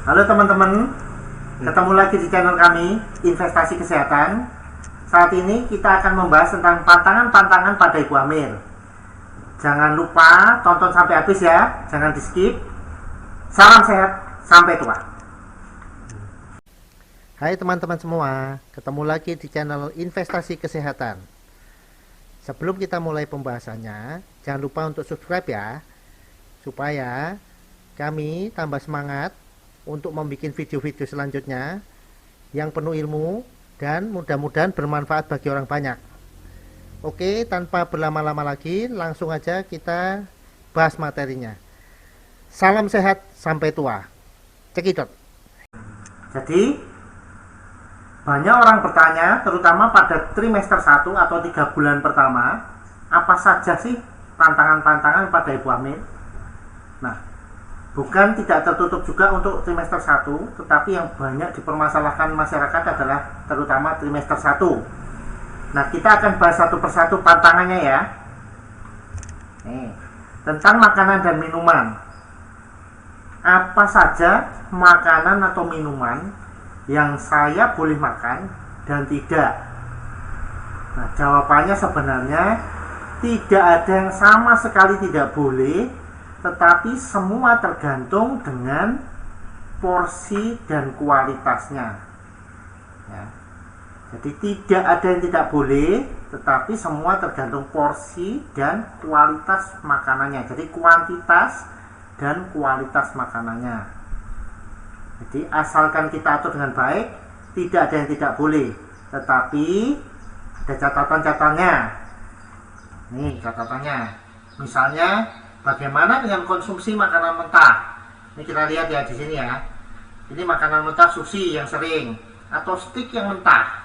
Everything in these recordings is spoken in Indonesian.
Halo teman-teman, ketemu lagi di channel kami Investasi Kesehatan. Saat ini kita akan membahas tentang pantangan-pantangan pada ibu hamil. Jangan lupa tonton sampai habis ya, jangan di skip. Salam sehat sampai tua. Hai teman-teman semua, ketemu lagi di channel Investasi Kesehatan. Sebelum kita mulai pembahasannya, jangan lupa untuk subscribe ya, supaya kami tambah semangat untuk membuat video-video selanjutnya yang penuh ilmu dan mudah-mudahan bermanfaat bagi orang banyak. Oke, tanpa berlama-lama lagi, langsung aja kita bahas materinya. Salam sehat sampai tua. Cekidot. Jadi, banyak orang bertanya, terutama pada trimester 1 atau 3 bulan pertama, apa saja sih pantangan-pantangan pada ibu hamil? Nah, bukan tidak tertutup juga untuk trimester 1, tetapi yang banyak dipermasalahkan masyarakat adalah terutama trimester 1. Nah, kita akan bahas satu persatu pantangannya ya. Nih, tentang makanan dan minuman. Apa saja makanan atau minuman yang saya boleh makan dan tidak? Nah, jawabannya sebenarnya tidak ada yang sama sekali tidak boleh, tetapi semua tergantung dengan porsi dan kualitasnya ya. Jadi tidak ada yang tidak boleh, tetapi semua tergantung porsi dan kualitas makanannya. Jadi kuantitas dan kualitas makanannya. Jadi asalkan kita atur dengan baik, tidak ada yang tidak boleh, tetapi ada catatan-catatannya. Nih catatannya, misalnya bagaimana dengan konsumsi makanan mentah? Ini kita lihat ya di sini ya. Ini makanan mentah sushi yang sering atau steak yang mentah.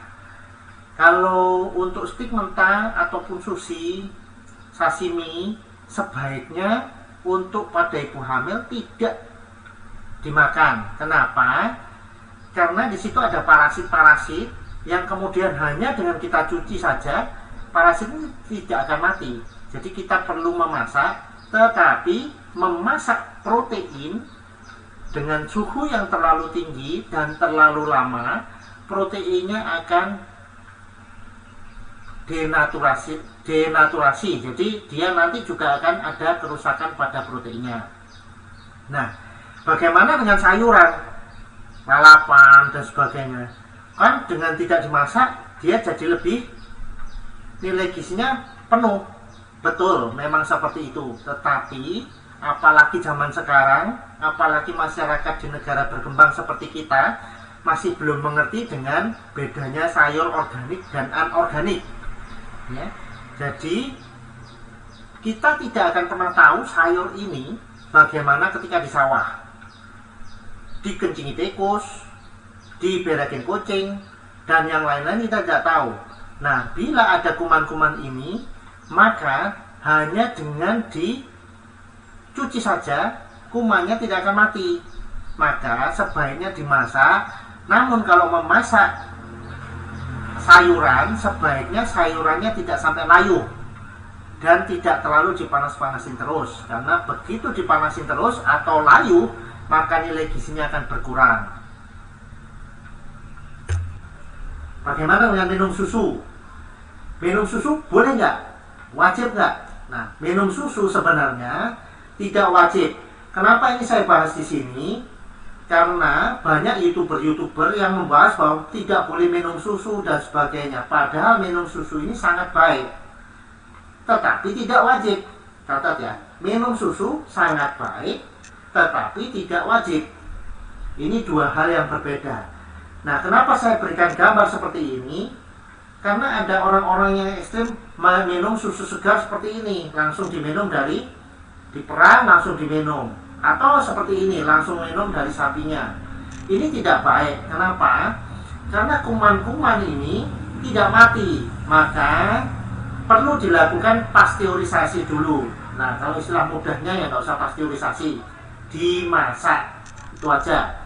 Kalau untuk steak mentah ataupun sushi, sashimi, sebaiknya untuk pada ibu hamil tidak dimakan. Kenapa? Karena di situ ada parasit-parasit yang kemudian hanya dengan kita cuci saja, parasit ini tidak akan mati. Jadi kita perlu memasak. Tetapi memasak protein dengan suhu yang terlalu tinggi dan terlalu lama, proteinnya akan denaturasi. Jadi dia nanti juga akan ada kerusakan pada proteinnya. Nah, bagaimana dengan sayuran, lalapan dan sebagainya? Kan dengan tidak dimasak dia jadi lebih, nilai gizinya penuh. Betul, memang seperti itu. Tetapi apalagi zaman sekarang, apalagi masyarakat di negara berkembang seperti kita, masih belum mengerti dengan bedanya sayur organik dan anorganik ya. Jadi kita tidak akan pernah tahu sayur ini bagaimana ketika di sawah, dikencingi tikus, diberakin kucing, dan yang lain-lain kita tidak tahu. Nah, bila ada kuman-kuman ini, maka hanya dengan dicuci saja kumannya tidak akan mati. Maka sebaiknya dimasak. Namun kalau memasak sayuran, sebaiknya sayurannya tidak sampai layu dan tidak terlalu dipanas-panasin terus. Karena begitu dipanasin terus atau layu, maka nilai gizinya akan berkurang. Bagaimana dengan minum susu? Minum susu boleh nggak? Wajib nggak? Nah, minum susu sebenarnya tidak wajib. Kenapa ini saya bahas di sini? Karena banyak youtuber yang membahas bahwa tidak boleh minum susu dan sebagainya. Padahal minum susu ini sangat baik, tetapi tidak wajib. Catat ya, minum susu sangat baik, tetapi tidak wajib. Ini dua hal yang berbeda. Nah, kenapa saya berikan gambar seperti ini? Karena ada orang-orang yang ekstrim minum susu segar seperti ini, langsung diminum dari diperah langsung diminum, atau seperti ini langsung minum dari sapinya. Ini tidak baik. Kenapa? Karena kuman-kuman ini tidak mati, maka perlu dilakukan pasteurisasi dulu. Nah, kalau istilah mudahnya ya nggak usah pasteurisasi, dimasak, itu aja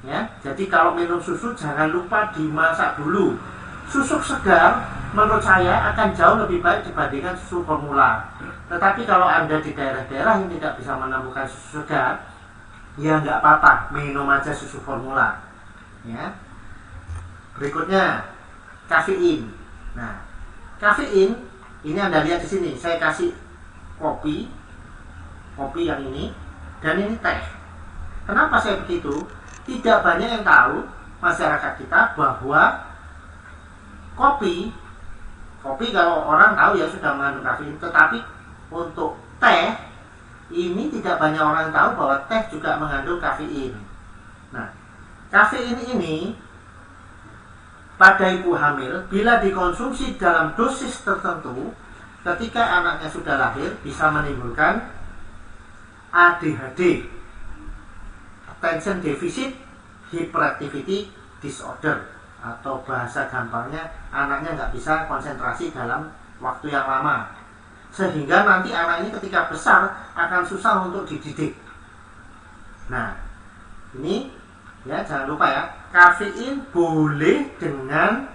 ya. Jadi kalau minum susu jangan lupa dimasak dulu. Susu segar menurut saya akan jauh lebih baik dibandingkan susu formula. Tetapi kalau Anda di daerah-daerah yang tidak bisa menemukan susu segar, ya nggak apa-apa, minum aja susu formula. Ya. Berikutnya kafein. Nah, kafein ini Anda lihat di sini, saya kasih kopi yang ini, dan ini teh. Kenapa saya begitu? Tidak banyak yang tahu masyarakat kita bahwa kopi kalau orang tahu ya sudah mengandung kafein, tetapi untuk teh ini tidak banyak orang yang tahu bahwa teh juga mengandung kafein. Nah, kafein ini pada ibu hamil bila dikonsumsi dalam dosis tertentu ketika anaknya sudah lahir bisa menimbulkan ADHD, Attention Deficit Hyperactivity Disorder, atau bahasa gampangnya anaknya nggak bisa konsentrasi dalam waktu yang lama, sehingga nanti anak ini ketika besar akan susah untuk dididik. Nah, ini ya jangan lupa ya, kafein boleh dengan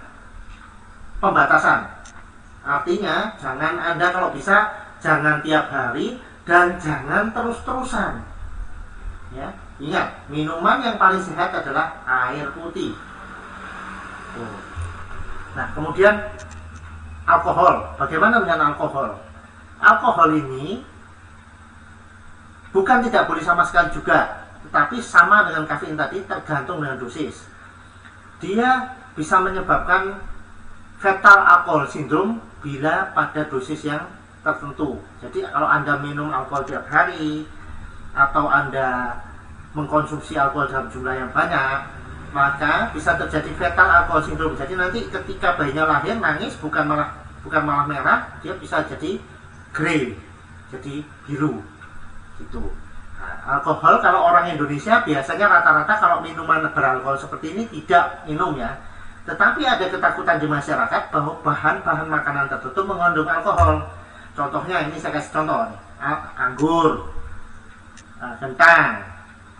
pembatasan. Artinya jangan Anda kalau bisa jangan tiap hari dan jangan terus-terusan. Ya, ingat, minuman yang paling sehat adalah air putih. Nah, kemudian alkohol. Bagaimana dengan alkohol? Alkohol ini bukan tidak boleh sama sekali juga, tetapi sama dengan kafein tadi, tergantung dengan dosis. Dia bisa menyebabkan fetal alcohol syndrome bila pada dosis yang tertentu. Jadi kalau Anda minum alkohol tiap hari atau Anda mengkonsumsi alkohol dalam jumlah yang banyak, maka bisa terjadi fetal alcohol syndrome. Jadi nanti ketika bayinya lahir nangis bukan malah merah, dia bisa jadi grey, jadi biru gitu. Nah, alkohol kalau orang Indonesia biasanya rata-rata kalau minuman beralkohol seperti ini tidak minum ya. Tetapi ada ketakutan di masyarakat bahwa bahan-bahan makanan tertentu mengandung alkohol. Contohnya ini saya kasih contoh nih, anggur, kentang,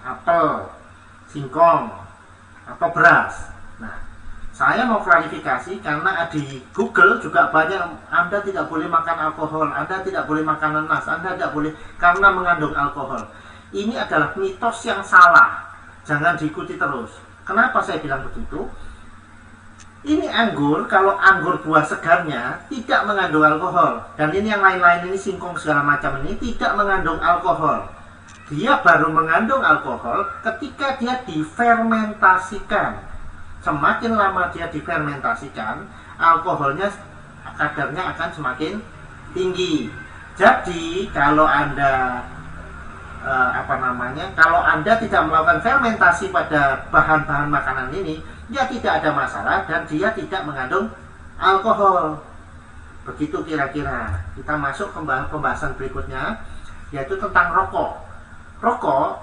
apel, singkong, atau beras. Nah, saya mau klarifikasi karena di Google juga banyak Anda tidak boleh makan alkohol, Anda tidak boleh makan nanas, Anda tidak boleh karena mengandung alkohol. Ini adalah mitos yang salah. Jangan diikuti terus. Kenapa saya bilang begitu? Ini anggur, kalau anggur buah segarnya tidak mengandung alkohol. Dan ini yang lain-lain ini singkong segala macam ini tidak mengandung alkohol. Dia baru mengandung alkohol ketika dia difermentasikan. Semakin lama dia difermentasikan, alkoholnya kadarnya akan semakin tinggi. Jadi kalau Anda kalau Anda tidak melakukan fermentasi pada bahan-bahan makanan ini, dia tidak ada masalah dan dia tidak mengandung alkohol. Begitu kira-kira. Kita masuk ke pembahasan berikutnya, yaitu tentang rokok. Rokok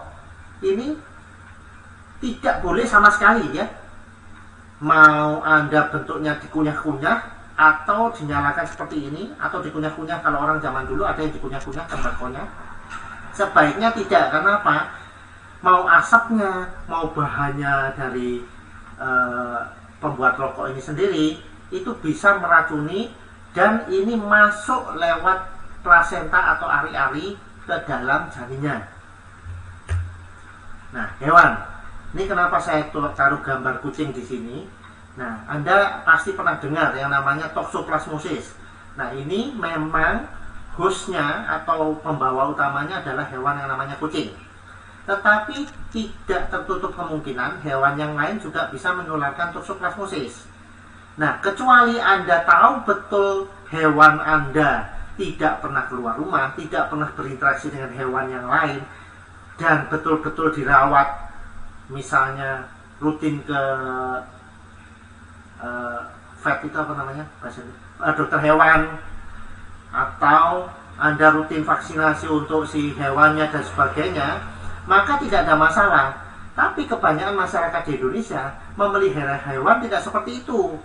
ini tidak boleh sama sekali ya. Mau Anda bentuknya dikunyah-kunyah atau dinyalakan seperti ini, atau dikunyah-kunyah, kalau orang zaman dulu ada yang dikunyah-kunyah tembakonya. Sebaiknya tidak. Kenapa? Mau asapnya, mau bahannya dari pembuat rokok ini sendiri itu bisa meracuni, dan ini masuk lewat plasenta atau ari-ari ke dalam janinnya. Nah, hewan. Ini kenapa saya taruh gambar kucing di sini. Nah, Anda pasti pernah dengar yang namanya toxoplasmosis. Nah, ini memang hostnya atau pembawa utamanya adalah hewan yang namanya kucing. Tetapi tidak tertutup kemungkinan hewan yang lain juga bisa menularkan toxoplasmosis. Nah, kecuali Anda tahu betul hewan Anda tidak pernah keluar rumah, tidak pernah berinteraksi dengan hewan yang lain, dan betul-betul dirawat, misalnya rutin ke vet itu apa namanya? Dokter hewan, atau Anda rutin vaksinasi untuk si hewannya dan sebagainya, maka tidak ada masalah. Tapi kebanyakan masyarakat di Indonesia memelihara hewan tidak seperti itu.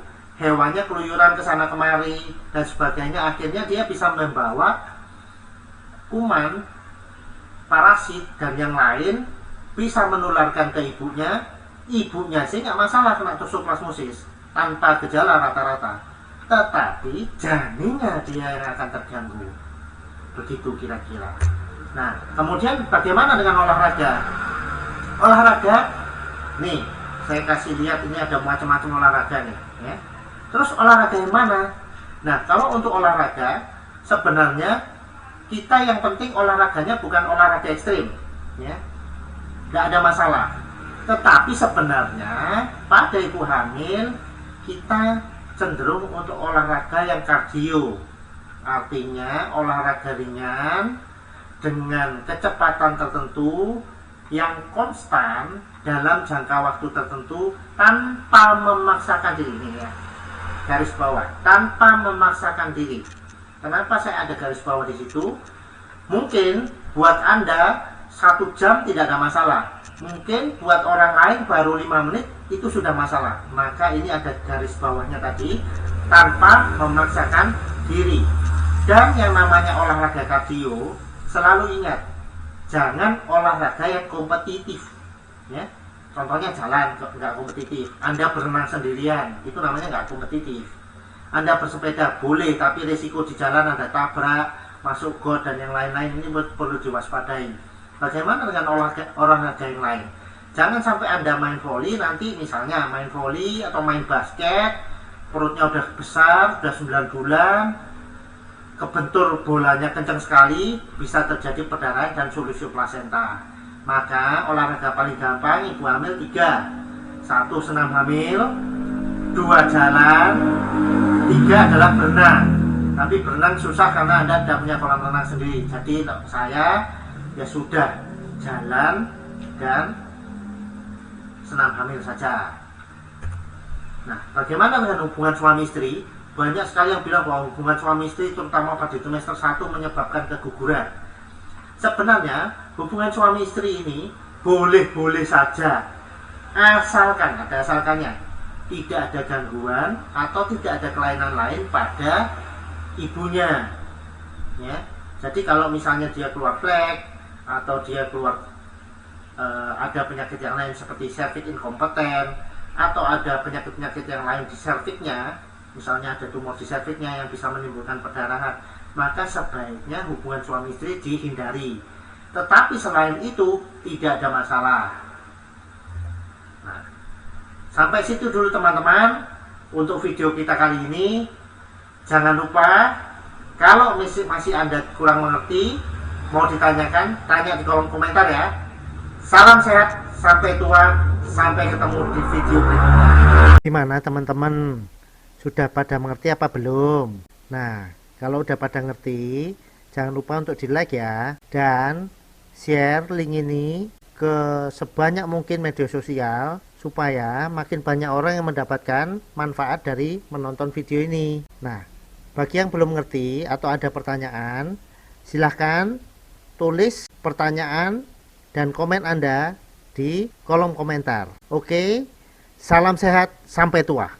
Hewannya keluyuran ke sana kemari dan sebagainya, akhirnya dia bisa membawa kuman, parasit dan yang lain, bisa menularkan ke ibunya. Ibunya sih nggak masalah kena toxoplasmosis tanpa gejala rata-rata, tetapi janinnya dia yang akan terganggu. Begitu kira-kira. Nah, kemudian bagaimana dengan olahraga? olahraga nih, saya kasih lihat ini ada macam-macam olahraga nih ya. Terus olahraga yang mana? Nah, kalau untuk olahraga sebenarnya kita yang penting olahraganya bukan olahraga ekstrim ya, nggak ada masalah. Tetapi sebenarnya pada ibu hamil kita cenderung untuk olahraga yang kardio, artinya olahraga ringan dengan kecepatan tertentu yang konstan dalam jangka waktu tertentu tanpa memaksakan diri. Ini ya, garis bawah, tanpa memaksakan diri. Kenapa saya ada garis bawah di situ? Mungkin buat Anda 1 jam tidak ada masalah, mungkin buat orang lain baru 5 menit itu sudah masalah. Maka ini ada garis bawahnya tadi, tanpa memaksakan diri. Dan yang namanya olahraga kardio, selalu ingat, jangan olahraga yang kompetitif ya. Contohnya jalan, nggak kompetitif. Anda berenang sendirian, itu namanya nggak kompetitif. Anda bersepeda boleh, tapi risiko di jalan Anda tabrak, masuk got dan yang lain-lain, ini perlu diwaspadai. Bagaimana dengan olahraga yang lain? Jangan sampai Anda main volley, nanti misalnya main volley atau main basket, perutnya udah besar, udah 9 bulan, kebentur bolanya kencang sekali, bisa terjadi perdarahan dan solusi plasenta. Maka olahraga paling gampang ibu hamil 3. 1 senam hamil, 2 jalan, 3 adalah berenang. Tapi berenang susah karena Anda tidak punya kolam renang sendiri. Jadi saya ya sudah jalan dan senam hamil saja. Nah, bagaimana dengan hubungan suami istri? Banyak sekali yang bilang bahwa hubungan suami istri terutama pada semester 1 menyebabkan keguguran. Sebenarnya hubungan suami istri ini boleh-boleh saja, asalkan, ada asalkannya, tidak ada gangguan atau tidak ada kelainan lain pada ibunya ya. Jadi kalau misalnya dia keluar flek atau dia keluar ada penyakit yang lain seperti cervix inkompeten atau ada penyakit-penyakit yang lain di cervixnya, misalnya ada tumor di cervixnya yang bisa menimbulkan perdarahan, maka sebaiknya hubungan suami istri dihindari. Tetapi selain itu tidak ada masalah. Nah, sampai situ dulu teman-teman untuk video kita kali ini. Jangan lupa kalau masih Anda kurang mengerti, mau ditanyakan, tanya di kolom komentar ya. Salam sehat, sampai tua, sampai ketemu di video berikutnya. Gimana teman-teman? Sudah pada mengerti apa belum? Nah, kalau udah pada ngerti, jangan lupa untuk di like ya, dan share link ini ke sebanyak mungkin media sosial supaya makin banyak orang yang mendapatkan manfaat dari menonton video ini. Nah, bagi yang belum mengerti atau ada pertanyaan, silahkan tulis pertanyaan dan komen Anda di kolom komentar. Oke, salam sehat, sampai tua.